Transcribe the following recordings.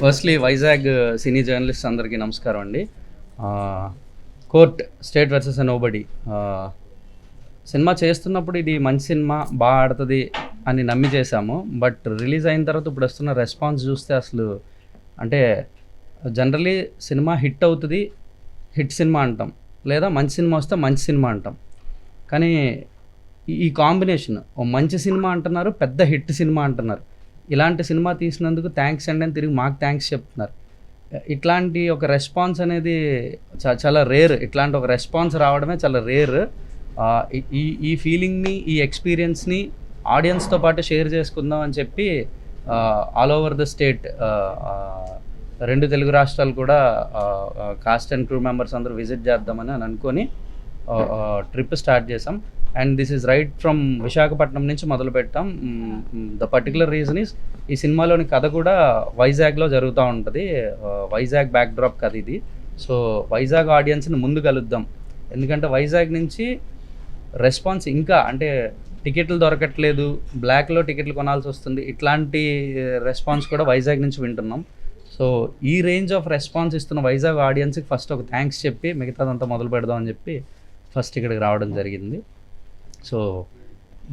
Firstly Vizag సినీ journalist అందరికీ నమస్కారం అండి. Court state versus nobody cinema చేస్తున్నప్పుడు ఇది మంచి సినిమా బాగా ఆడుతుంది అని నమ్మి చేశాము. బట్ రిలీజ్ అయిన తర్వాత ఇప్పుడు వస్తున్న రెస్పాన్స్ చూస్తే అసలు అంటే జనరలీ సినిమా హిట్ అవుతుంది, హిట్ సినిమా అంటాం, లేదా మంచి సినిమా వస్తే మంచి సినిమా అంటాం. కానీ ఈ కాంబినేషన్ ఓ మంచి సినిమా అంటున్నారు, పెద్ద హిట్ సినిమా అంటున్నారు. ఇలాంటి సినిమా తీసినందుకు థ్యాంక్స్ అండి అని తిరిగి మాకు థ్యాంక్స్ చెప్తున్నారు. ఇట్లాంటి ఒక రెస్పాన్స్ అనేది చాలా రేర్. ఇట్లాంటి ఒక రెస్పాన్స్ రావడమే చాలా రేర్. ఈ ఫీలింగ్ని, ఈ ఎక్స్పీరియన్స్ని ఆడియన్స్తో పాటు షేర్ చేసుకుందాం అని చెప్పి all over the state 2 Telugu రాష్ట్రాలు కూడా కాస్ట్ అండ్ క్రూ మెంబర్స్ అందరూ విజిట్ చేద్దామని అనుకొని ట్రిప్ స్టార్ట్ చేసాం. And this is right from Visakhapatnam నుంచి మొదలు పెట్టాం. ద పర్టికులర్ రీజన్ ఈజ్ ఈ సినిమాలోని కథ కూడా వైజాగ్లో జరుగుతూ ఉంటుంది. వైజాగ్ బ్యాక్డ్రాప్ కథ ఇది. సో వైజాగ్ ఆడియన్స్ని ముందు కలుద్దాం, ఎందుకంటే వైజాగ్ నుంచి రెస్పాన్స్ ఇంకా అంటే టికెట్లు దొరకట్లేదు, బ్లాక్లో టికెట్లు కొనాల్సి వస్తుంది, ఇట్లాంటి రెస్పాన్స్ కూడా వైజాగ్ నుంచి వింటున్నాం. సో ఈ రేంజ్ ఆఫ్ రెస్పాన్స్ ఇస్తున్న వైజాగ్ ఆడియన్స్కి ఫస్ట్ ఒక థ్యాంక్స్ చెప్పి మిగతాదంతా మొదలు పెడదాం అని చెప్పి ఫస్ట్ ఇక్కడికి రావడం జరిగింది. సో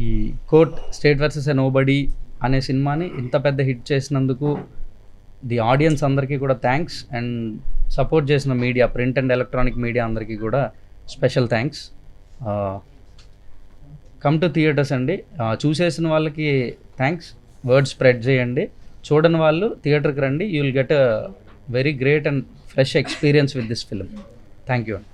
ఈ కోర్ట్ స్టేట్ వర్సెస్ నోబడి అనే సినిమాని ఇంత పెద్ద హిట్ చేసినందుకు ది ఆడియన్స్ అందరికీ కూడా థ్యాంక్స్. అండ్ సపోర్ట్ చేసిన media, print and electronic media అందరికీ కూడా special thanks. Come to theatres అండి. చూసేసిన వాళ్ళకి థ్యాంక్స్, వర్డ్ స్ప్రెడ్ చేయండి. చూడని వాళ్ళు థియేటర్కి రండి. You will get a very great and fresh experience with this film. Thank you అండి.